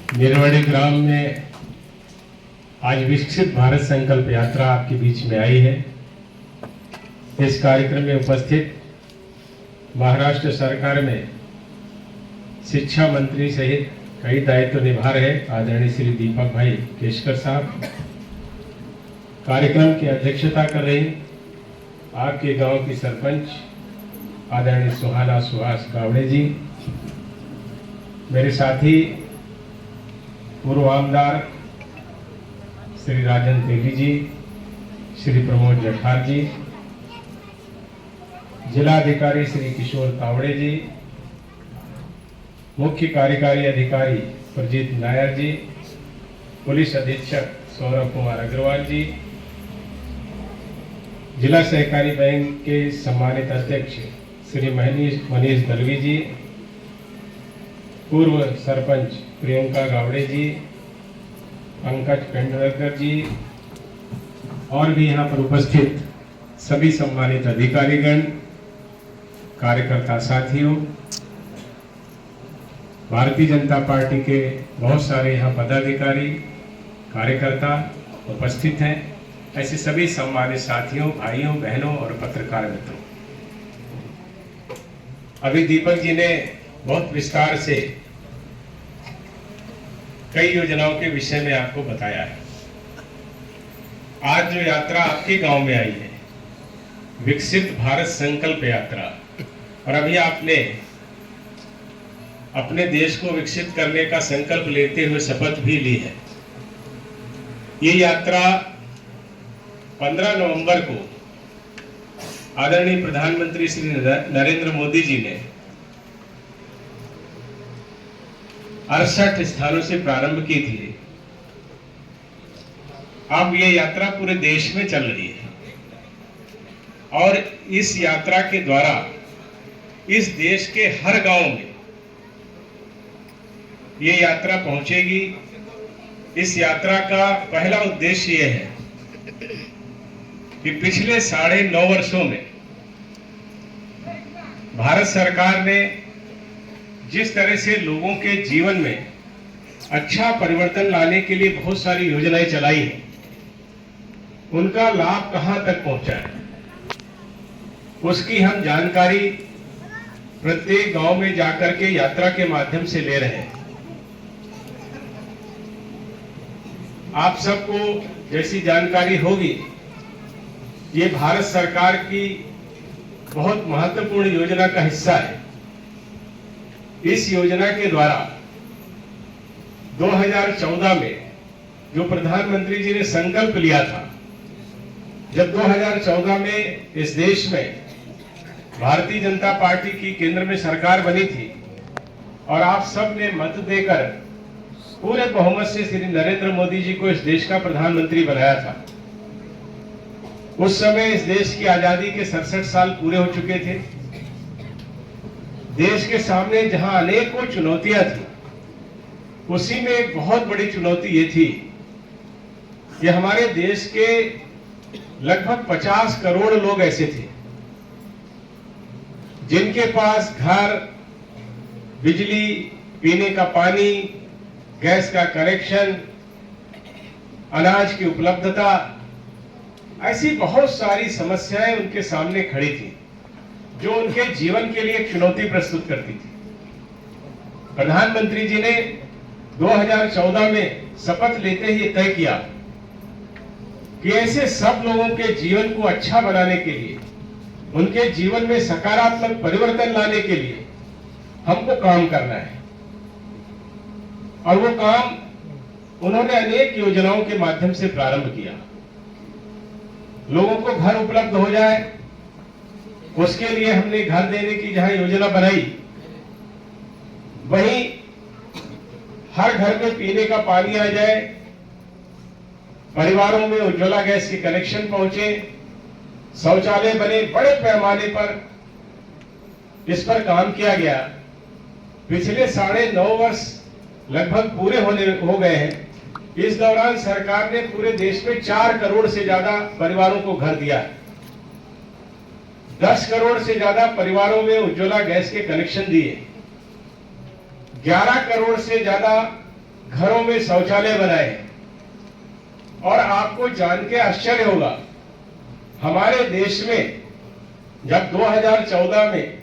निरवड़ी ग्राम में आज विकसित भारत संकल्प यात्रा आपके बीच में आई है। इस कार्यक्रम में उपस्थित महाराष्ट्र सरकार में शिक्षा मंत्री सहित कई दायित्व निभा रहे आदरणीय श्री दीपक भाई केशकर साहब कार्यक्रम की अध्यक्षता कर रही आपके गांव की सरपंच आदरणीय सुहाना सुहास गावड़े जी, मेरे साथी पूर्व आमदार श्री राजन तेली जी, श्री प्रमोद जठार जी, जिलाधिकारी श्री किशोर तावड़े जी, मुख्य कार्यकारी अधिकारी प्रजीत नायर जी, पुलिस अधीक्षक सौरभ कुमार अग्रवाल जी, जिला सहकारी बैंक के सम्मानित अध्यक्ष श्री मनीष दलवी जी, पूर्व सरपंच प्रियंका गावड़े जी, पंकज पेंडलकर जी और भी यहाँ पर उपस्थित सभी सम्मानित अधिकारीगण, कार्यकर्ता साथियों, भारतीय जनता पार्टी के बहुत सारे यहाँ पदाधिकारी कार्यकर्ता उपस्थित हैं। ऐसे सभी सम्मानित साथियों, भाइयों, बहनों और पत्रकार मित्रों, अभी दीपक जी ने बहुत विस्तार से कई योजनाओं के विषय में आपको बताया है। आज जो यात्रा आपके गांव में आई है, विकसित भारत संकल्प यात्रा, और अभी आपने अपने देश को विकसित करने का संकल्प लेते हुए शपथ भी ली है। ये यात्रा 15 नवंबर को आदरणीय प्रधानमंत्री श्री नरेंद्र मोदी जी ने 68 स्थानों से प्रारंभ की थी। अब ये यात्रा पूरे देश में चल रही है और इस यात्रा के द्वारा इस देश के हर गांव में ये यात्रा पहुंचेगी। इस यात्रा का पहला उद्देश्य यह है कि पिछले 9.5 वर्षों में भारत सरकार ने जिस तरह से लोगों के जीवन में अच्छा परिवर्तन लाने के लिए बहुत सारी योजनाएं चलाई हैं, उनका लाभ कहां तक पहुंचा है, उसकी हम जानकारी प्रत्येक गांव में जाकर के यात्रा के माध्यम से ले रहे हैं। आप सबको जैसी जानकारी होगी, ये भारत सरकार की बहुत महत्वपूर्ण योजना का हिस्सा है। इस योजना के द्वारा 2014 में जो प्रधानमंत्री जी ने संकल्प लिया था, जब 2014 में इस देश में भारतीय जनता पार्टी की केंद्र में सरकार बनी थी और आप सब ने मत देकर पूरे बहुमत से श्री नरेंद्र मोदी जी को इस देश का प्रधानमंत्री बनाया था। उस समय इस देश की आजादी के 67 साल पूरे हो चुके थे। देश के सामने जहां अनेकों चुनौतियां थी, उसी में एक बहुत बड़ी चुनौती ये थी कि हमारे देश के लगभग 50 करोड़ लोग ऐसे थे जिनके पास घर, बिजली, पीने का पानी, गैस का कनेक्शन, अनाज की उपलब्धता, ऐसी बहुत सारी समस्याएं उनके सामने खड़ी थी जो उनके जीवन के लिए एक चुनौती प्रस्तुत करती थी। प्रधानमंत्री जी ने 2014 में शपथ लेते ही तय किया कि ऐसे सब लोगों के जीवन को अच्छा बनाने के लिए, उनके जीवन में सकारात्मक परिवर्तन लाने के लिए हमको काम करना है। और वो काम उन्होंने अनेक योजनाओं के माध्यम से प्रारंभ किया। लोगों को घर उपलब्ध हो जाए, उसके लिए हमने घर देने की जहां योजना बनाई, वहीं हर घर में पीने का पानी आ जाए, परिवारों में उज्ज्वला गैस के कनेक्शन पहुंचे, शौचालय बने। बड़े पैमाने पर इस पर काम किया गया। पिछले 9.5 वर्ष लगभग पूरे हो गए हैं। इस दौरान सरकार ने पूरे देश में 4 करोड़ से ज्यादा परिवारों को घर दिया है। 10 करोड़ से ज्यादा परिवारों में उज्ज्वला गैस के कनेक्शन दिए। 11 करोड़ से ज्यादा घरों में शौचालय बनाए। और आपको जान के आश्चर्य होगा, हमारे देश में जब 2014 में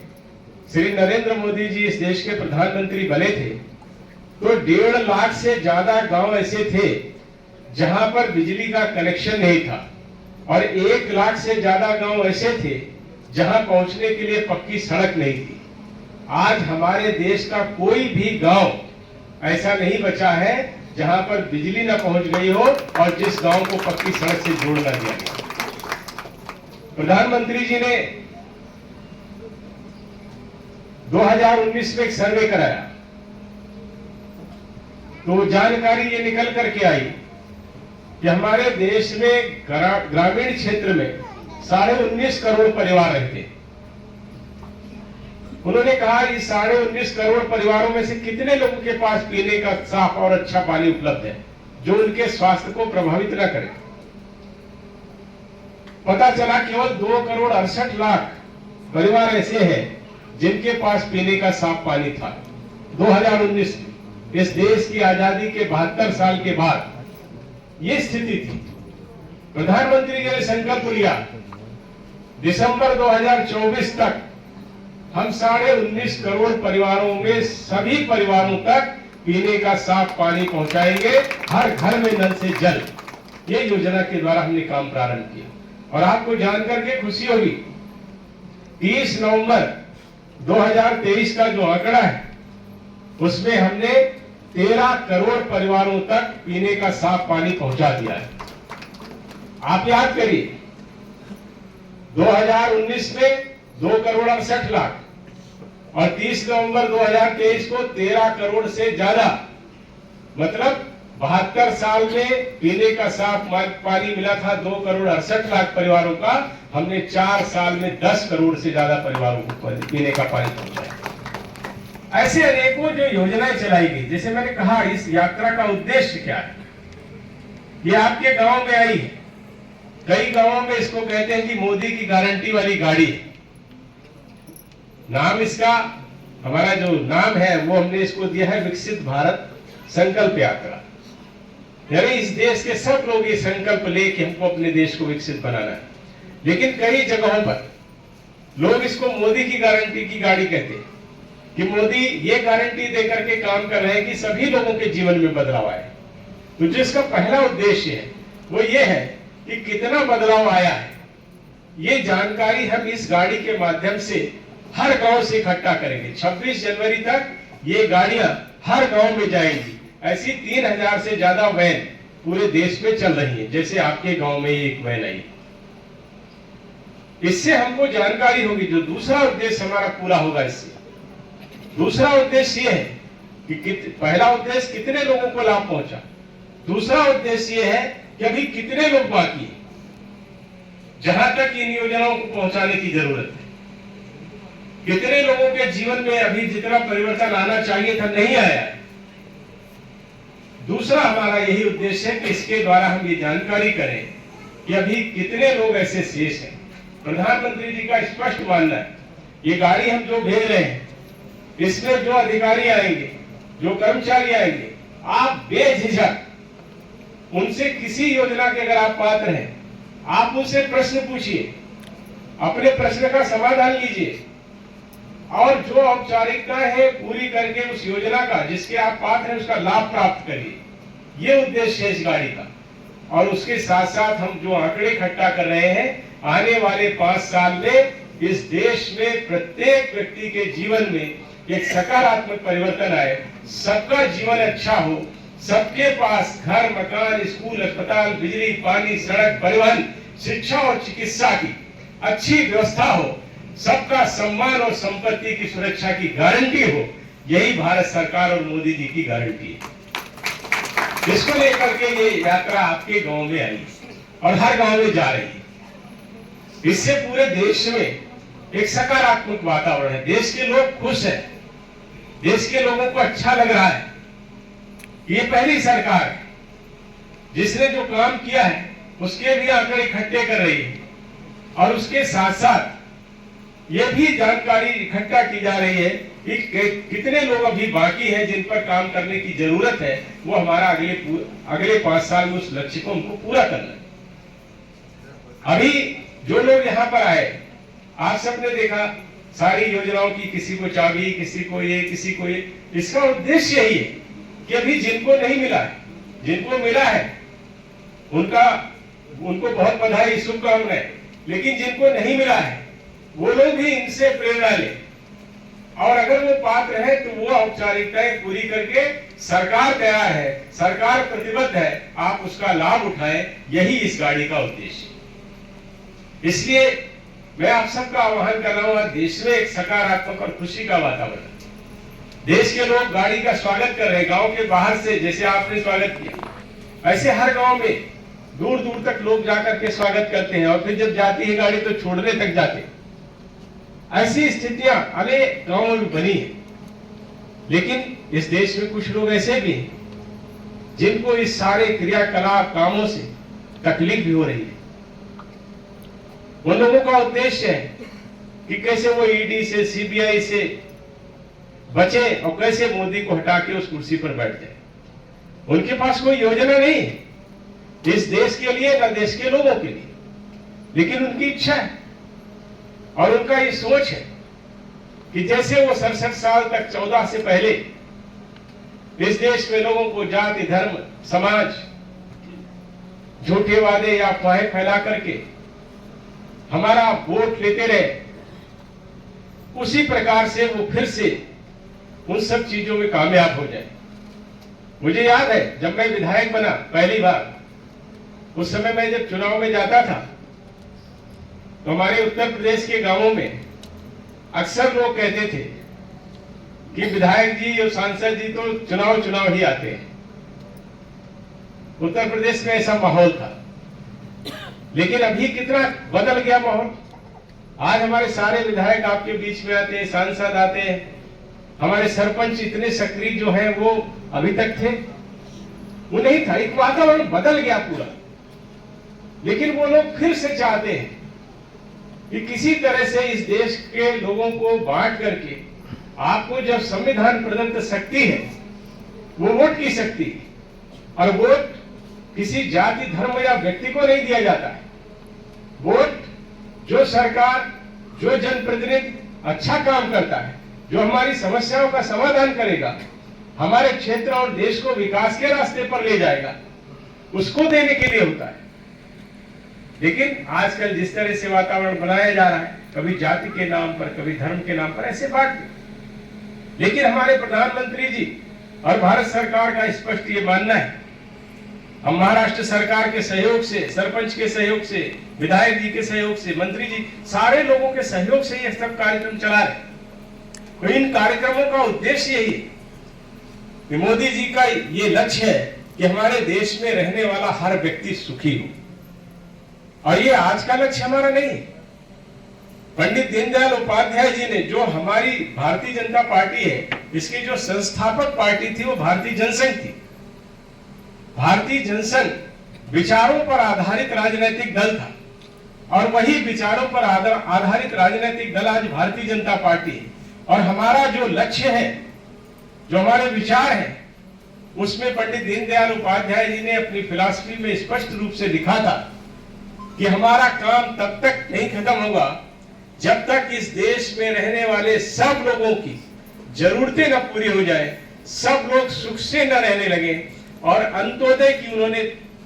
श्री नरेंद्र मोदी जी इस देश के प्रधानमंत्री बने थे, तो 1.5 लाख से ज्यादा गांव ऐसे थे जहां पर बिजली का कनेक्शन नहीं था, और 1 लाख से ज्यादा गांव ऐसे थे जहां पहुंचने के लिए पक्की सड़क नहीं थी। आज हमारे देश का कोई भी गांव ऐसा नहीं बचा है जहां पर बिजली न पहुंच गई हो और जिस गांव को पक्की सड़क से जोड़ न दिया गया। प्रधानमंत्री जी ने 2019 में एक सर्वे कराया, तो जानकारी ये निकल करके आई कि हमारे देश में ग्रामीण क्षेत्र में 19.5 करोड़ परिवार रहते हैं। उन्होंने कहा इस 19.5 करोड़ परिवारों में से कितने लोगों के पास पीने का साफ और अच्छा पानी उपलब्ध है जो उनके स्वास्थ्य को प्रभावित न करे। पता चला केवल 2,68,00,000 परिवार ऐसे हैं जिनके पास पीने का साफ पानी था। 2019 में इस देश की आजादी के 72 साल के बाद ये स्थिति थी। प्रधानमंत्री जी ने संकल्प लिया दिसंबर 2024 तक हम 19.5 करोड़ परिवारों में सभी परिवारों तक पीने का साफ पानी पहुंचाएंगे, हर घर में नल से जल। ये योजना के द्वारा हमने काम प्रारंभ किया। और आपको जानकर के खुशी होगी, 30 नवंबर 2023 का जो आंकड़ा है उसमें हमने 13 करोड़ परिवारों तक पीने का साफ पानी पहुंचा दिया है। आप याद करिए, 2019 में 2,68,00,000 और 30 नवंबर 2023 को 13 करोड़ से ज्यादा, मतलब 72 साल में पीने का साफ पानी मिला था 2,68,00,000 परिवारों का। हमने 4 साल में 10 करोड़ से ज्यादा परिवारों को पीने का पानी पहुंचाया। ऐसे अनेकों जो योजनाएं चलाई गई, जैसे मैंने कहा इस यात्रा का उद्देश्य क्या है, ये आपके गांव में आई है। कई गांवों में इसको कहते हैं कि मोदी की गारंटी वाली गाड़ी। नाम इसका, हमारा जो नाम है वो हमने इसको दिया है विकसित भारत संकल्प यात्रा। यानी इस देश के सब लोग ये संकल्प ले कि हमको अपने देश को विकसित बनाना है। लेकिन कई जगहों पर लोग इसको मोदी की गारंटी की गाड़ी कहते हैं कि मोदी ये गारंटी देकर के काम कर रहे हैं कि सभी लोगों के जीवन में बदलाव आए। तो जिसका पहला उद्देश्य है वो ये है कि कितना बदलाव आया है, ये जानकारी हम इस गाड़ी के माध्यम से हर गांव से इकट्ठा करेंगे। 26 जनवरी तक ये गाड़ियां हर गांव में जाएंगी। ऐसी 3,000 से ज्यादा वैन पूरे देश में चल रही है, जैसे आपके गांव में एक वैन आई। इससे हमको जानकारी होगी। जो दूसरा उद्देश्य हमारा पूरा होगा इससे, दूसरा उद्देश्य ये है कि पहला उद्देश्य कितने लोगों को लाभ पहुंचा, दूसरा उद्देश्य ये है कि अभी कितने लोग बाकी हैं जहां तक इन योजनाओं को पहुंचाने की जरूरत है। कितने लोगों के जीवन में अभी जितना परिवर्तन आना चाहिए था नहीं आया। दूसरा हमारा यही उद्देश्य है कि इसके द्वारा हम ये जानकारी करें कि अभी कितने लोग ऐसे शेष हैं। प्रधानमंत्री जी का स्पष्ट मानना है ये गाड़ी हम जो भेज रहे हैं इसमें जो अधिकारी आएंगे, जो कर्मचारी आएंगे, आप बेझिझक उनसे किसी योजना के अगर आप पात्र हैं, आप उनसे प्रश्न पूछिए, अपने प्रश्न का समाधान लीजिए और जो औपचारिकताएं हैं पूरी करके उस योजना का जिसके आप पात्र हैं उसका लाभ प्राप्त करिए। ये उद्देश्य है इस गाड़ी का। और उसके साथ साथ हम जो आंकड़े इकट्ठा कर रहे हैं, आने वाले 5 साल में इस देश में प्रत्येक व्यक्ति के जीवन में एक सकारात्मक परिवर्तन आए, सबका जीवन अच्छा हो, सबके पास घर, मकान, स्कूल, अस्पताल, बिजली, पानी, सड़क, परिवहन, शिक्षा और चिकित्सा की अच्छी व्यवस्था हो, सबका सम्मान और संपत्ति की सुरक्षा की गारंटी हो। यही भारत सरकार और मोदी जी की गारंटी है। इसको लेकर के ये यात्रा आपके गांव में आई और हर गांव में जा रही है। इससे पूरे देश में एक सकारात्मक वातावरण है। देश के लोग खुश हैं, देश के लोगों को अच्छा लग रहा है। ये पहली सरकार है जिसने जो काम किया है उसके भी आंकड़े इकट्ठे कर रही है और उसके साथ साथ ये भी जानकारी इकट्ठा की जा रही है कि कितने लोग अभी बाकी हैं जिन पर काम करने की जरूरत है। वो हमारा अगले 5 साल में उस लक्ष्य को हमको पूरा करना है। अभी जो लोग यहाँ पर आए, आप सबने देखा सारी योजनाओं की, किसी को चाबी, किसी को ये, किसी को ये। इसका उद्देश्य यही है कि अभी जिनको नहीं मिला है, जिनको मिला है उनको बहुत बधाई, शुभकामनाएं। लेकिन जिनको नहीं मिला है वो लोग भी इनसे प्रेरणा ले, और अगर वो पात्र है तो वो औपचारिकताएं पूरी करके, सरकार तैयार है, सरकार प्रतिबद्ध है, आप उसका लाभ उठाएं। यही इस गाड़ी का उद्देश्य। इसलिए मैं आप सबका आह्वान कर रहा हूं, देश में एक सकारात्मक और खुशी का वातावरण। देश के लोग गाड़ी का स्वागत कर रहे हैं। गांव के बाहर से जैसे आपने स्वागत किया, ऐसे हर गांव में दूर दूर तक लोग जाकर के स्वागत करते हैं, और फिर जब जाती है गाड़ी तो छोड़ने तक जाते हैं। ऐसी स्थितियां अनेक गांवों में बनी है। लेकिन इस देश में कुछ लोग ऐसे भी हैं जिनको इस सारे क्रियाकलाप कामों से तकलीफ भी हो रही है। उन लोगों का उद्देश्य है कि कैसे वो ईडी से, सीबीआई से बचे और कैसे मोदी को हटा के उस कुर्सी पर बैठ जाए। उनके पास कोई योजना नहीं है इस देश के लिए, न देश के लोगों के लिए, लेकिन उनकी इच्छा है और उनका ये सोच है कि जैसे वो 67 साल तक 14 से पहले इस देश में लोगों को जाति, धर्म, समाज, झूठे वादे या अफवाहें फैला करके हमारा वोट लेते रहे, उसी प्रकार से वो फिर से उन सब चीजों में कामयाब हो जाए। मुझे याद है जब मैं विधायक बना पहली बार, उस समय मैं जब चुनाव में जाता था तो हमारे उत्तर प्रदेश के गांवों में अक्सर लोग कहते थे कि विधायक जी और सांसद जी तो चुनाव ही आते हैं। उत्तर प्रदेश में ऐसा माहौल था। लेकिन अभी कितना बदल गया माहौल। आज हमारे सारे विधायक आपके बीच में आते हैं, सांसद आते हैं। हमारे सरपंच इतने सक्रिय जो हैं वो अभी तक थे वो नहीं था। एक वातावरण बदल गया पूरा। लेकिन वो लोग फिर से चाहते हैं कि किसी तरह से इस देश के लोगों को बांट करके, आपको जब संविधान प्रदत्त शक्ति है वो वोट की शक्ति है, और वोट किसी जाति, धर्म या व्यक्ति को नहीं दिया जाता है। वोट जो सरकार, जो जनप्रतिनिधि अच्छा काम करता है, जो हमारी समस्याओं का समाधान करेगा, हमारे क्षेत्र और देश को विकास के रास्ते पर ले जाएगा, उसको देने के लिए होता है। लेकिन आजकल जिस तरह से वातावरण बनाया जा रहा है, कभी जाति के नाम पर, कभी धर्म के नाम पर, ऐसे बात। लेकिन हमारे प्रधानमंत्री जी और भारत सरकार का स्पष्ट ये मानना है, हम महाराष्ट्र सरकार के सहयोग से, सरपंच के सहयोग से, विधायक जी के सहयोग से, मंत्री जी, सारे लोगों के सहयोग से ये सब कार्यक्रम चला रहे। तो इन कार्यक्रमों का उद्देश्य यही है कि मोदी जी का ये लक्ष्य है कि हमारे देश में रहने वाला हर व्यक्ति सुखी हो। और ये आज का लक्ष्य हमारा नहीं। पंडित दीनदयाल उपाध्याय जी ने, जो हमारी भारतीय जनता पार्टी है, इसकी जो संस्थापक पार्टी थी वो भारतीय जनसंघ थी। भारतीय जनसंघ विचारों पर आधारित राजनीतिक दल था, और वही विचारों पर आधारित राजनीतिक दल आज भारतीय जनता पार्टी है। और हमारा जो लक्ष्य है, जो हमारे विचार है, उसमें पंडित दीनदयाल उपाध्याय जी ने अपनी फिलॉसफी में स्पष्ट रूप से लिखा था कि हमारा काम तब तक नहीं खत्म होगा जब तक इस देश में रहने वाले सब लोगों की जरूरतें न पूरी हो जाए, सब लोग सुख से न रहने लगे। और अंत्योदय की उन्होंने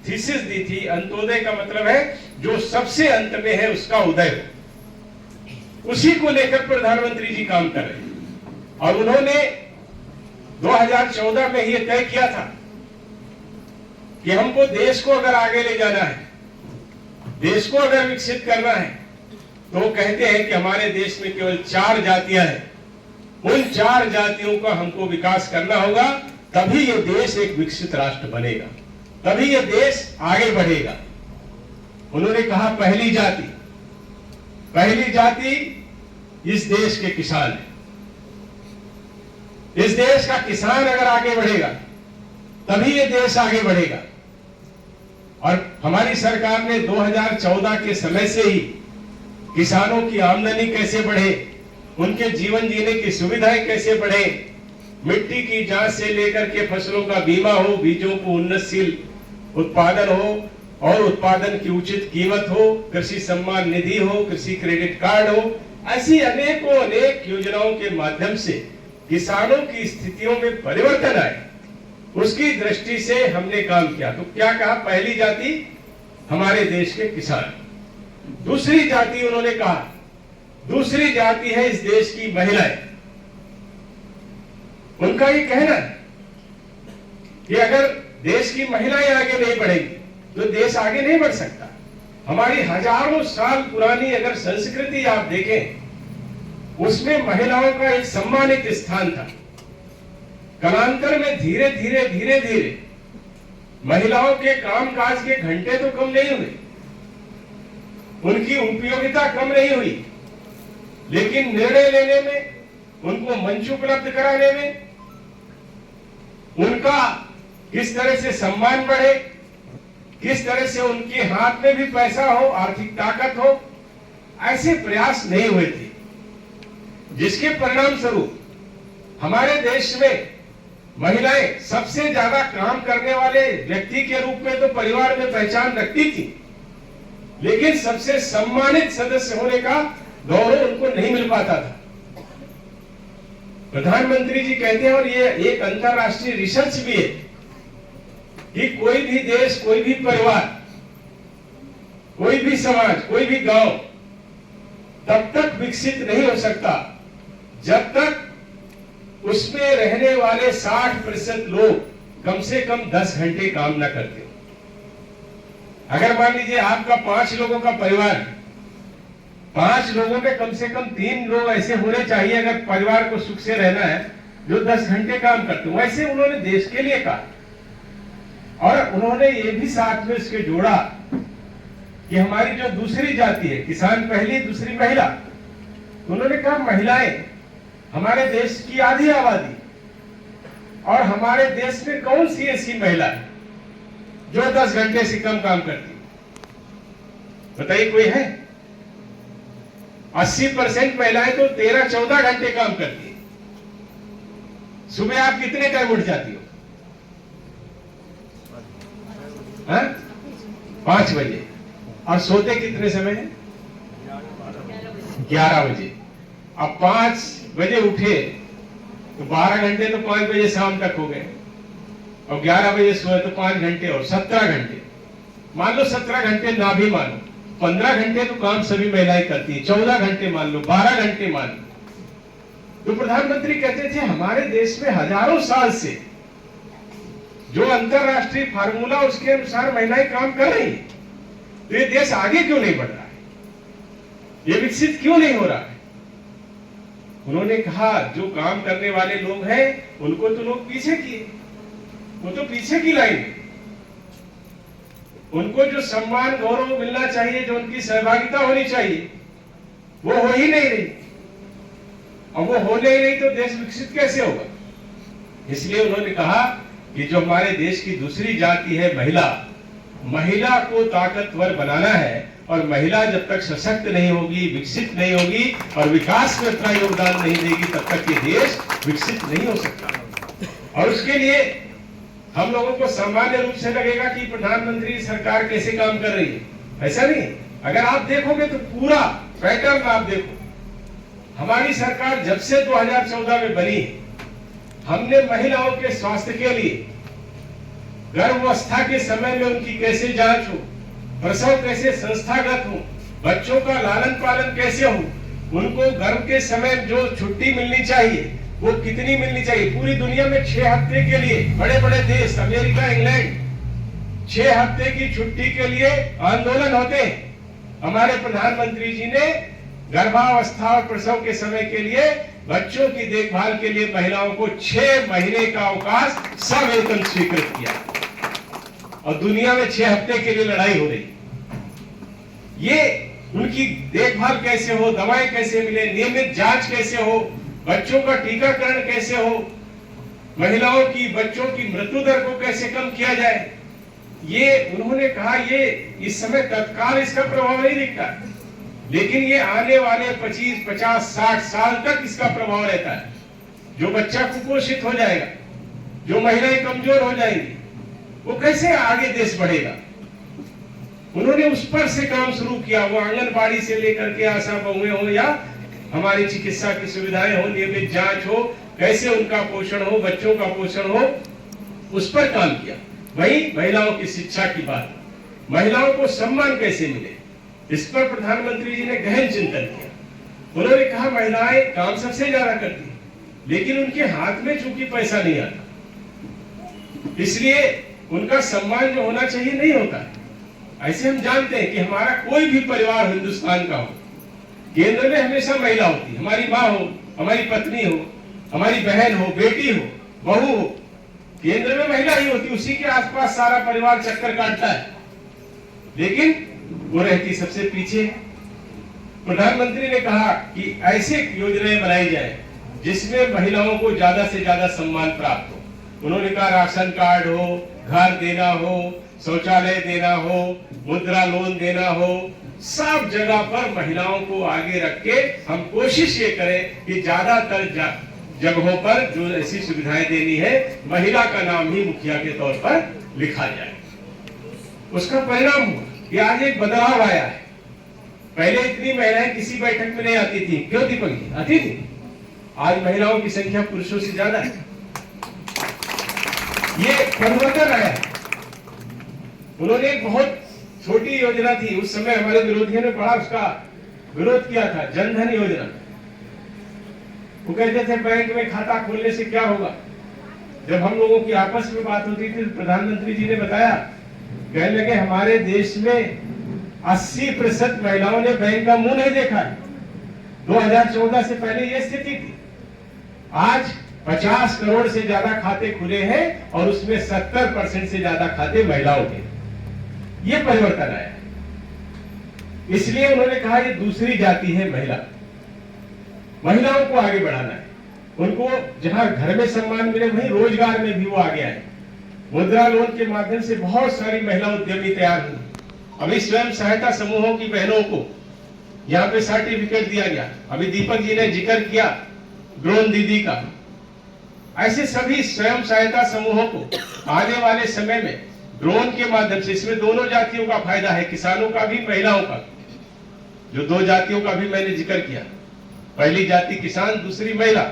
थीसिस दी थी। अंत्योदय का मतलब है जो सबसे अंत में है उसका उदय हो। उसी को लेकर प्रधानमंत्री जी काम कर रहे हैं। और उन्होंने 2014 में यह तय किया था कि हमको देश को अगर आगे ले जाना है, देश को अगर विकसित करना है, तो वो कहते हैं कि हमारे देश में केवल 4 जातियां हैं। उन 4 जातियों का हमको विकास करना होगा, तभी ये देश एक विकसित राष्ट्र बनेगा, तभी ये देश आगे बढ़ेगा। उन्होंने कहा पहली जाति इस देश के किसान है। इस देश का किसान अगर आगे बढ़ेगा तभी ये देश आगे बढ़ेगा। और हमारी सरकार ने 2014 के समय से ही किसानों की आमदनी कैसे बढ़े, उनके जीवन जीने की सुविधाएं कैसे बढ़े, मिट्टी की जांच से लेकर के फसलों का बीमा हो, बीजों को उन्नतशील उत्पादन हो और उत्पादन की उचित कीमत हो, कृषि सम्मान निधि हो, कृषि क्रेडिट कार्ड हो, ऐसी अनेकों अनेक योजनाओं के माध्यम से किसानों की स्थितियों में परिवर्तन आए, उसकी दृष्टि से हमने काम किया। तो क्या कहा, पहली जाति हमारे देश के किसान, दूसरी जाति उन्होंने कहा, दूसरी जाति है इस देश की महिलाएं। उनका ये कहना है कि अगर देश की महिलाएं आगे नहीं बढ़ेंगी तो देश आगे नहीं बढ़ सकता। हमारी हजारों साल पुरानी अगर संस्कृति आप देखें, उसमें महिलाओं का एक सम्मानित स्थान था। कालांतर में धीरे धीरे महिलाओं के कामकाज के घंटे तो कम नहीं हुए, उनकी उपयोगिता कम नहीं हुई, लेकिन निर्णय लेने में, उनको मंच उपलब्ध कराने में, उनका किस तरह से सम्मान बढ़े, किस तरह से उनके हाथ में भी पैसा हो, आर्थिक ताकत हो, ऐसे प्रयास नहीं हुए थे, जिसके परिणाम स्वरूप हमारे देश में महिलाएं सबसे ज्यादा काम करने वाले व्यक्ति के रूप में तो परिवार में पहचान रखती थी, लेकिन सबसे सम्मानित सदस्य होने का गौरव उनको नहीं मिल पाता था। प्रधानमंत्री जी कहते हैं, और ये एक अंतरराष्ट्रीय रिसर्च भी है, कि कोई भी देश, कोई भी परिवार, कोई भी समाज, कोई भी गांव तब तक विकसित नहीं हो सकता जब तक उसमें रहने वाले 60% लोग कम से कम 10 घंटे काम ना करते। अगर मान लीजिए आपका 5 लोगों का परिवार, 5 लोगों में कम से कम 3 लोग ऐसे होने चाहिए अगर परिवार को सुख से रहना है जो 10 घंटे काम करते हो। वैसे उन्होंने देश के लिए कहा, और उन्होंने ये भी साथ में इसके जोड़ा कि हमारी जो दूसरी जाति है, किसान पहली, दूसरी महिला, उन्होंने कहा महिलाएं हमारे देश की आधी आबादी, और हमारे देश में कौन सी ऐसी महिला है जो 10 घंटे से कम काम करती? बताइए, कोई है? 80% महिलाएं तो 13-14 घंटे काम करती है। सुबह आप कितने टाइम उठ जाती हो? 5 बजे। और सोते कितने समय है? 11 बजे। अब 5 बजे उठे तो 12 घंटे तो 5 बजे शाम तक हो गए, और 11 बजे सोए तो 5 घंटे और 17 घंटे। मान लो 17 घंटे ना भी मानो, 15 घंटे तो काम सभी महिलाएं करती है, 14 घंटे मान लो, 12 घंटे मान लो। तो प्रधानमंत्री कहते थे हमारे देश में हजारों साल से जो अंतरराष्ट्रीय फार्मूला, उसके अनुसार महिलाएं काम कर रही हैं, तो ये देश आगे क्यों नहीं बढ़ रहा है, ये विकसित क्यों नहीं हो रहा है? उन्होंने कहा जो काम करने वाले लोग हैं उनको तो लोग पीछे किए, वो तो पीछे की लाइन है। उनको जो सम्मान गौरव मिलना चाहिए, जो उनकी सहभागिता होनी चाहिए, वो हो ही नहीं रही, और वो होने ही नहीं तो देश विकसित कैसे होगा? इसलिए उन्होंने कहा कि जो हमारे देश की दूसरी जाति है महिला, महिला को ताकतवर बनाना है, और महिला जब तक सशक्त नहीं होगी, विकसित नहीं होगी और विकास में अपना योगदान नहीं देगी, तब तक ये देश विकसित नहीं हो सकता। और उसके लिए हम लोगों को सामान्य रूप से लगेगा कि प्रधानमंत्री सरकार कैसे काम कर रही है, ऐसा नहीं। अगर आप देखोगे तो पूरा पैटर्न आप देखो। हमारी सरकार जब से 2014 में बनी, हमने महिलाओं के स्वास्थ्य के लिए गर्भावस्था के समय में उनकी कैसे जांच हो, प्रसव कैसे संस्थागत हो, बच्चों का लालन पालन कैसे हो, उनको गर्भ के समय जो छुट्टी मिलनी चाहिए वो कितनी मिलनी चाहिए। पूरी दुनिया में 6 हफ्ते के लिए बड़े बड़े देश, अमेरिका, इंग्लैंड, 6 हफ्ते की छुट्टी के लिए आंदोलन होते हैं। हमारे प्रधानमंत्री जी ने गर्भावस्था और प्रसव के समय के लिए, बच्चों की देखभाल के लिए महिलाओं को 6 महीने का अवकाश सवेतन स्वीकृत किया, और दुनिया में 6 हफ्ते के लिए लड़ाई हो रही। ये उनकी देखभाल कैसे हो, दवाएं कैसे मिले, नियमित जांच कैसे हो, बच्चों का टीकाकरण कैसे हो, महिलाओं की, बच्चों की मृत्यु दर को कैसे कम किया जाए, ये उन्होंने कहा। ये इस समय तत्काल इसका प्रभाव नहीं दिखता, लेकिन ये आने वाले 25, 50, 60 साल तक इसका प्रभाव रहता है। जो बच्चा कुपोषित हो जाएगा, जो महिलाएं कमजोर हो जाएंगी, वो कैसे आगे देश बढ़ेगा। उन्होंने उस पर से काम शुरू किया। वो आंगनबाड़ी से लेकर के आशा बहुएं हो या हमारी चिकित्सा की सुविधाएं हो, नियमित जांच हो, कैसे उनका पोषण हो, बच्चों का पोषण हो, उस पर काम किया। वही महिलाओं की शिक्षा की बात, महिलाओं को सम्मान कैसे मिले, इस पर प्रधानमंत्री जी ने गहन चिंतन किया। उन्होंने कहा महिलाएं काम सबसे ज्यादा करती हैं, लेकिन उनके हाथ में चूंकि पैसा नहीं आता, इसलिए उनका सम्मान जो होना चाहिए नहीं होता है। ऐसे हम जानते हैं कि हमारा कोई भी परिवार हिंदुस्तान का हो, केंद्र में हमेशा महिला होती है। हमारी माँ हो, हमारी पत्नी हो, हमारी बहन हो, बेटी हो, बहू हो, केंद्र में महिला ही होती। उसी के आसपास सारा परिवार चक्कर काटता है, लेकिन वो रहती सबसे पीछे। प्रधानमंत्री ने कहा कि ऐसे योजनाएं बनाई जाए जिसमें महिलाओं को ज्यादा से ज्यादा सम्मान प्राप्त हो। उन्होंने कहा राशन कार्ड हो, घर देना हो, शौचालय देना हो, मुद्रा लोन देना हो, सब जगह पर महिलाओं को आगे रख के हम कोशिश ये करें कि ज्यादातर जगहों पर जो ऐसी सुविधाएं देनी है, महिला का नाम ही मुखिया के तौर पर लिखा जाए। उसका परिणाम हुआ कि आज एक बदलाव आया है। पहले इतनी महिलाएं किसी बैठक में नहीं आती थी, क्यों दीपक जी? आती थी। आज महिलाओं की संख्या पुरुषों से ज्यादा है। ये परिवर्तन आया है। उन्होंने एक बहुत छोटी योजना थी, उस समय हमारे विरोधियों ने बड़ा उसका विरोध किया था, जनधन योजना। वो कहते थे बैंक में खाता खोलने से क्या होगा। जब हम लोगों की आपस में बात होती थी, प्रधानमंत्री जी ने बताया, कहने लगे हमारे देश में 80% महिलाओं ने बैंक का मुंह नहीं देखा है। 2014 से पहले यह स्थिति थी। आज 50 करोड़ से ज्यादा खाते खुले हैं और उसमें 70% से ज्यादा खाते महिलाओं के। ये परिवर्तन आया। इसलिए उन्होंने कहा ये दूसरी जाति है महिला। महिलाओं को आगे बढ़ाना है। उनको जहां घर में सम्मान मिले वहीं रोजगार में भी वो आगे आए। मुद्रा लोन के माध्यम से बहुत सारी महिला उद्यमी तैयार हुई। अभी स्वयं सहायता समूहों की बहनों को यहाँ पे सर्टिफिकेट दिया गया। अभी दीपक जी ने जिक्र किया ड्रोन दीदी का। ऐसे सभी स्वयं सहायता समूहों को आने वाले समय में ड्रोन के माध्यम से, इसमें दोनों जातियों का फायदा है, किसानों का भी, महिलाओं का। जो दो जातियों का भी मैंने जिक्र किया, पहली जाति किसान, दूसरी महिला।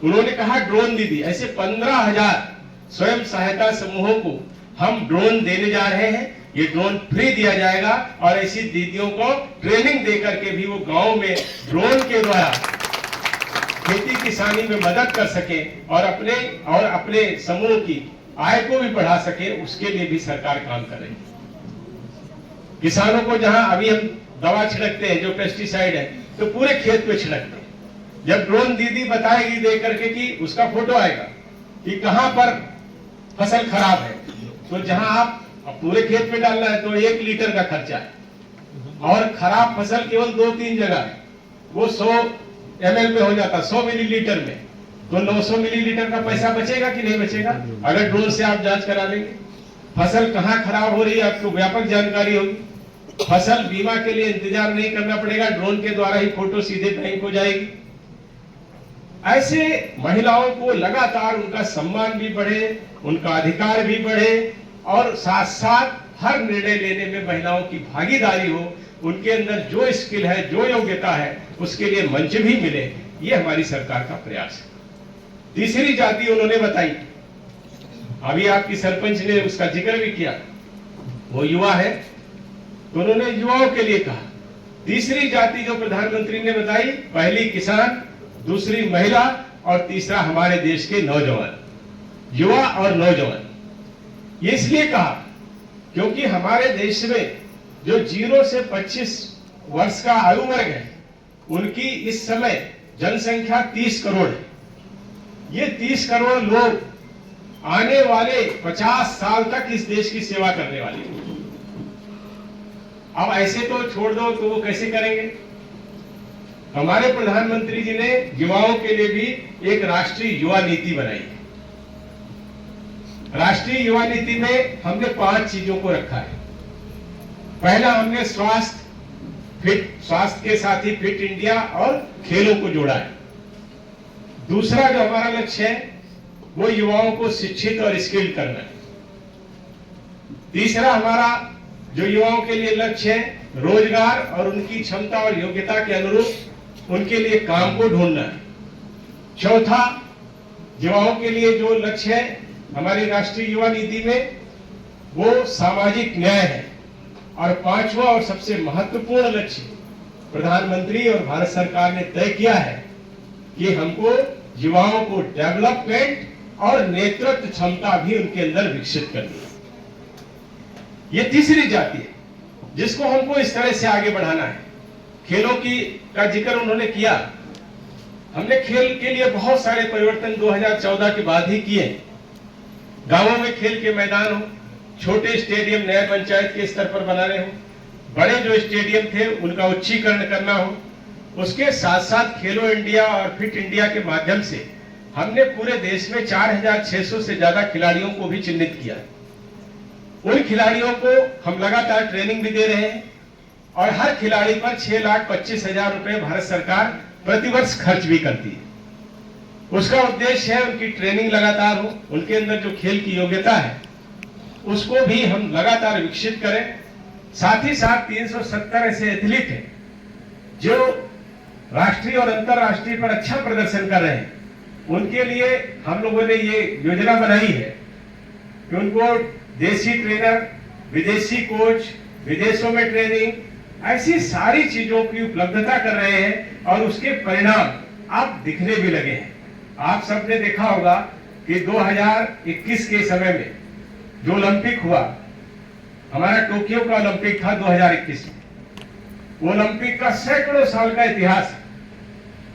उन्होंने कहा ड्रोन दीदी, ऐसे 15,000 स्वयं सहायता समूहों को हम ड्रोन देने जा रहे हैं। ये ड्रोन फ्री दिया जाएगा और ऐसी दीदियों को ट्रेनिंग देकर के भी वो गांव में ड्रोन के द्वारा खेती किसानी में मदद कर सके और अपने समूह की आय को भी बढ़ा सके, उसके लिए भी सरकार काम कर रही है। किसानों को जहां अभी हम दवा छिड़कते हैं जो पेस्टिसाइड है, तो पूरे खेत पे छिड़कते हैं। जब ड्रोन दीदी बताएगी दे करके कि उसका फोटो आएगा कि कहां पर फसल खराब है, तो जहां आप पूरे खेत पे डालना है तो 1 लीटर का खर्चा है, और खराब फसल केवल 2-3 जगह है, वो 100 ml में हो जाता, 100 मिलीलीटर में, तो 900 मिलीलीटर का पैसा बचेगा कि नहीं बचेगा अगर ड्रोन से आप जांच करा लेंगे। फसल कहां खराब हो रही है आपको व्यापक जानकारी होगी। फसल बीमा के लिए इंतजार नहीं करना पड़ेगा, ड्रोन के द्वारा ही फोटो सीधे बैंक को जाएगी। ऐसे महिलाओं को लगातार उनका सम्मान भी बढ़े, उनका अधिकार भी बढ़े, और साथ साथ हर निर्णय लेने में महिलाओं की भागीदारी हो, उनके अंदर जो स्किल है, जो योग्यता है, उसके लिए मंच भी मिले। ये हमारी सरकार का प्रयास है। तीसरी जाति उन्होंने बताई, अभी आपकी सरपंच ने उसका जिक्र भी किया, वो युवा है, तो उन्होंने युवाओं के लिए कहा। तीसरी जाति जो प्रधानमंत्री ने बताई, पहली किसान, दूसरी महिला और तीसरा हमारे देश के नौजवान, युवा और नौजवान। ये इसलिए कहा क्योंकि हमारे देश में जो 0 से 25 वर्ष का आयु वर्ग है, उनकी इस समय जनसंख्या 30 करोड़ है। ये 30 करोड़ लोग आने वाले 50 साल तक इस देश की सेवा करने वाले हैं। अब ऐसे तो छोड़ दो तो वो कैसे करेंगे। हमारे प्रधानमंत्री जी ने युवाओं के लिए भी एक राष्ट्रीय युवा नीति बनाई है। राष्ट्रीय युवा नीति में हमने 5 चीजों को रखा है। पहला, हमने स्वास्थ्य, फिट स्वास्थ्य के साथ ही फिट इंडिया और खेलों को जोड़ा है। दूसरा जो हमारा लक्ष्य है वो युवाओं को शिक्षित और स्किल्ड करना है। तीसरा हमारा जो युवाओं के लिए लक्ष्य है रोजगार और उनकी क्षमता और योग्यता के अनुरूप उनके लिए काम को ढूंढना है। चौथा युवाओं के लिए जो लक्ष्य है हमारी राष्ट्रीय युवा नीति में वो सामाजिक न्याय है। और पांचवा और सबसे महत्वपूर्ण लक्ष्य प्रधानमंत्री और भारत सरकार ने तय किया है कि हमको युवाओं को डेवलपमेंट और नेतृत्व क्षमता भी उनके अंदर विकसित करनी है। ये तीसरी जाति है जिसको हमको इस तरह से आगे बढ़ाना है। खेलों की का जिक्र उन्होंने किया। हमने खेल के लिए बहुत सारे परिवर्तन 2014 के बाद ही किए। गांवों में खेल के मैदान हो, छोटे स्टेडियम नए पंचायत के स्तर पर बनाने हो, बड़े जो स्टेडियम थे उनका उच्चीकरण करना हो। उसके साथ साथ खेलो इंडिया और फिट इंडिया के माध्यम से हमने पूरे देश में 4600 से ज्यादा खिलाड़ियों को भी चिन्हित किया। उन खिलाड़ियों को हम लगातार ट्रेनिंग भी दे रहे हैं और हर खिलाड़ी पर 6,25,000 रुपए भारत सरकार प्रतिवर्ष खर्च भी करती है। उसका उद्देश्य है उनकी ट्रेनिंग लगातार हो, उनके अंदर जो खेल की योग्यता है उसको भी हम लगातार विकसित करें। साथ ही साथ 370 ऐसे एथलीट हैं जो राष्ट्रीय और अंतरराष्ट्रीय पर अच्छा प्रदर्शन कर रहे हैं। उनके लिए हम लोगों ने ये योजना बनाई है कि उनको देसी ट्रेनर, विदेशी कोच, विदेशों में ट्रेनिंग, ऐसी सारी चीजों की उपलब्धता कर रहे हैं और उसके परिणाम अब दिखने भी लगे हैं। आप सबने देखा होगा कि 2021 के समय में जो ओलंपिक हुआ, हमारा टोक्यो का ओलंपिक था 2021 में, वो ओलंपिक का सैकड़ों साल का इतिहास है,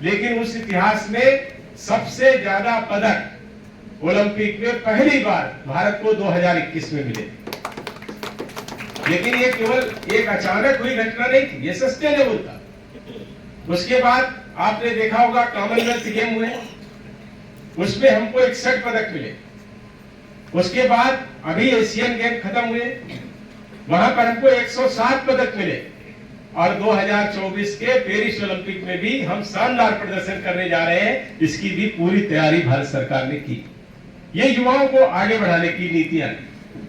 लेकिन उस इतिहास में सबसे ज्यादा पदक ओलंपिक में पहली बार भारत को 2021 में मिले। लेकिन ये केवल एक अचानक हुई घटना नहीं थी, ये सस्टेनेबल था। उसके बाद आपने देखा होगा कॉमनवेल्थ गेम हुए, उसमें हमको 61 पदक मिले। उसके बाद अभी एशियन गेम खत्म हुए, वहां पर हमको 107 पदक मिले और 2024 के पेरिस ओलंपिक में भी हम शानदार प्रदर्शन करने जा रहे हैं। इसकी भी पूरी तैयारी भारत सरकार ने की। ये युवाओं को आगे बढ़ाने की नीतियां।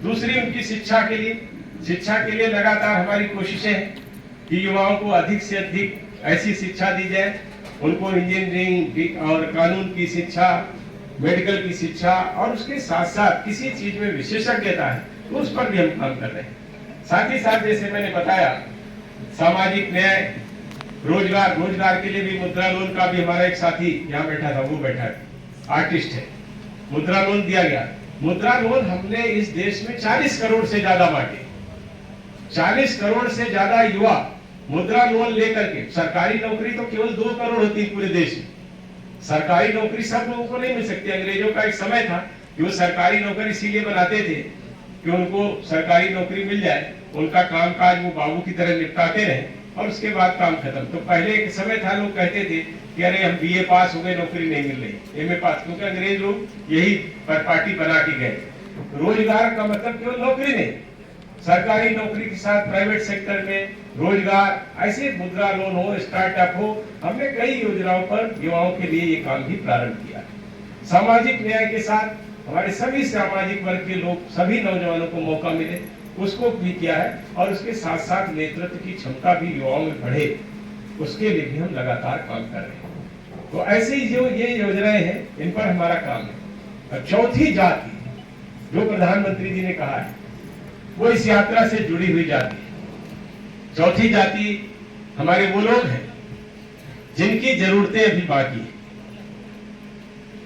दूसरी उनकी शिक्षा के लिए लगातार हमारी कोशिशें हैं कि युवाओं को अधिक से अधिक ऐसी शिक्षा दी जाए। उनको इंजीनियरिंग और कानून की शिक्षा, मेडिकल की शिक्षा और उसके साथ साथ किसी चीज में विशेषज्ञता है तो उस पर भी हम काम कर रहे हैं। साथ ही साथ जैसे मैंने बताया सामाजिक न्याय, रोजगार के लिए भी मुद्रा लोन का भी हमारा एक साथी यहाँ बैठा था, वो बैठा है, आर्टिस्ट है, मुद्रा लोन दिया गया। मुद्रा लोन हमने इस देश में 40 करोड़ से ज्यादा बांटे। 40 करोड़ से ज्यादा युवा मुद्रा लोन लेकर के, सरकारी नौकरी तो केवल 2 करोड़ होती है पूरे देश में। सरकारी नौकरी सब लोगों को नहीं मिल सकती। अंग्रेजों का एक समय था कि वो सरकारी नौकरी इसीलिए बनाते थे कि उनको सरकारी नौकरी मिल जाए, उनका कामकाज वो बाबू की तरह निपटाते रहे और उसके बाद काम खत्म। तो पहले एक समय था लोग कहते थे कि अरे हम बीए पास हो गए, नौकरी नहीं मिल रही, एमए पास, क्योंकि अंग्रेज लोग यही पार्टी बना के गए। रोजगार का मतलब केवल नौकरी नहीं, सरकारी नौकरी के साथ प्राइवेट सेक्टर में रोजगार, ऐसे मुद्रा लोन हो, स्टार्टअप हो, हमने कई योजनाओं पर युवाओं के लिए ये काम भी प्रारंभ किया। सामाजिक न्याय के साथ हमारे सभी सामाजिक वर्ग के लोग, सभी नौजवानों को मौका मिले, उसको भी किया है और उसके साथ साथ नेतृत्व की क्षमता भी युवाओं में बढ़े, उसके लिए भी हम लगातार काम कर रहे हैं। तो ऐसे ही जो ये योजनाएं हैं इन पर हमारा काम है। और चौथी जाति जो प्रधानमंत्री जी ने कहा है वो इस यात्रा से जुड़ी हुई जाति है। चौथी जाति हमारे वो लोग हैं जिनकी जरूरतें अभी बाकी है,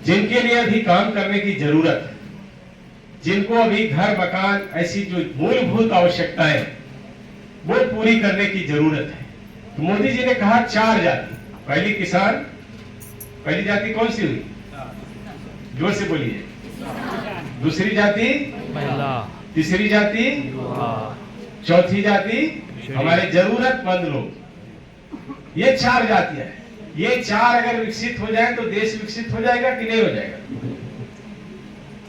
जिनके लिए अभी काम करने की जरूरत है, जिनको अभी घर मकान ऐसी जो मूलभूत आवश्यकताएं वो पूरी करने की जरूरत है। तो मोदी जी ने कहा 4 जाति। पहली किसान, पहली जाति कौन सी हुई? जोर से बोलिए। दूसरी जाति महिला, तीसरी जाति चौथी जाति हमारे जरूरतमंद लोग। ये 4 जातियां हैं। ये 4 अगर विकसित हो जाए तो देश विकसित हो जाएगा कि नहीं हो जाएगा?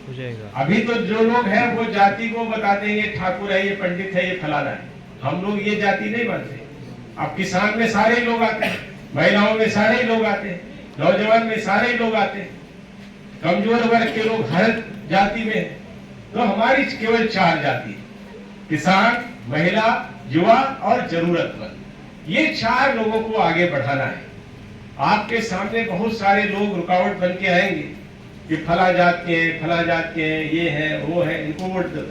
हो जाएगा। अभी तो जो लोग हैं वो जाति को बताते हैं, ये ठाकुर है, ये पंडित है, ये फलाना है। हम लोग ये जाति नहीं मानते। अब किसान में सारे ही लोग आते हैं, महिलाओं में सारे ही लोग आते हैं, नौजवान में सारे ही लोग आते हैं, कमजोर वर्ग के लोग हर जाति में हैं। तो हमारी केवल 4 जाति है, किसान, महिला, युवा और जरूरतमंद। ये 4 लोगों को आगे बढ़ाना है। आपके सामने बहुत सारे लोग रुकावट बन के आएंगे कि फला जात के हैं, फला जात के हैं, ये है वो है, इनको वोट दो।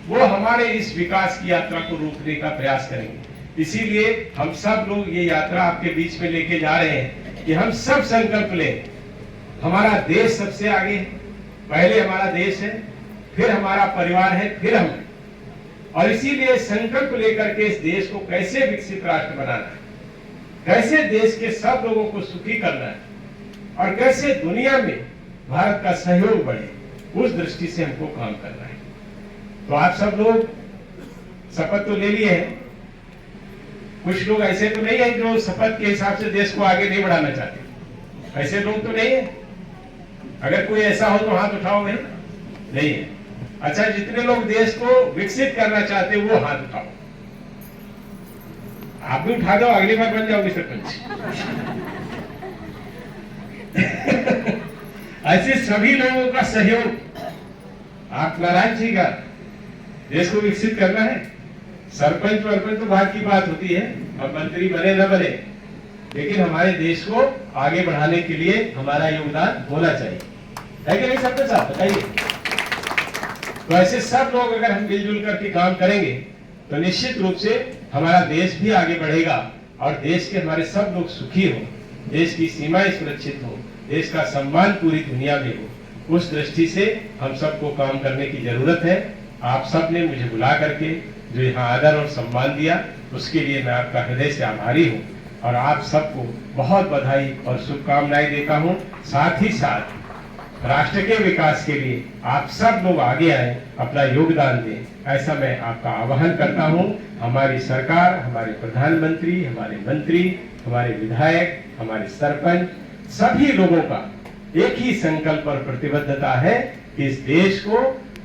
वो हमारे इस विकास की यात्रा को रोकने का प्रयास करेंगे। इसीलिए हम सब लोग ये यात्रा आपके बीच में लेके जा रहे हैं कि हम सब संकल्प लें। हमारा देश सबसे आगे है, पहले हमारा देश है, फिर हमारा परिवार है, फिर हम। और इसीलिए संकल्प लेकर के इस देश को कैसे विकसित राष्ट्र बनाना है, कैसे देश के सब लोगों को सुखी करना है और कैसे दुनिया में भारत का सहयोग बढ़े, उस दृष्टि से हमको काम करना है। तो आप सब लोग शपथ तो ले लिए हैं। कुछ लोग ऐसे तो नहीं है जो शपथ के हिसाब से देश को आगे नहीं बढ़ाना चाहते, ऐसे लोग तो नहीं है। अगर कोई ऐसा हो तो हाथ उठाओ। नहीं है। अच्छा, जितने लोग देश को विकसित करना चाहते वो हाथ उठाओ। आप भी उठा दो, अगली बार बन जाओगे सरपंच। ऐसे सभी लोगों का सहयोग। आप नारायण जी का देश को विकसित करना है। सरपंच वर्पंच तो बात की बात होती है, अब मंत्री बने न बने, लेकिन हमारे देश को आगे बढ़ाने के लिए हमारा योगदान होना चाहिए, है कि नहीं सरपंच साहब, बताइए। तो ऐसे सब लोग अगर हम मिलजुल करके काम करेंगे तो निश्चित रूप से हमारा देश भी आगे बढ़ेगा और देश के हमारे सब लोग सुखी हो, देश की सीमाएं सुरक्षित हो, देश का सम्मान पूरी दुनिया में हो। उस दृष्टि से हम सबको काम करने की जरूरत है। आप सब ने मुझे बुला करके जो यहाँ आदर और सम्मान दिया, उसके लिए मैं आपका हृदय से आभारी हूँ और आप सबको बहुत बधाई और शुभकामनाएं देता हूँ। साथ ही साथ राष्ट्र के विकास के लिए आप सब लोग आगे आए, अपना योगदान दें, ऐसा मैं आपका आह्वान करता हूं। हमारी सरकार, हमारे प्रधानमंत्री, हमारे मंत्री, हमारे विधायक, हमारे सरपंच, सभी लोगों का एक ही संकल्प और प्रतिबद्धता है कि इस देश को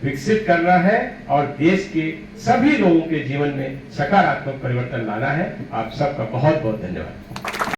विकसित करना है और देश के सभी लोगों के जीवन में सकारात्मक परिवर्तन लाना है। आप सबका बहुत बहुत धन्यवाद।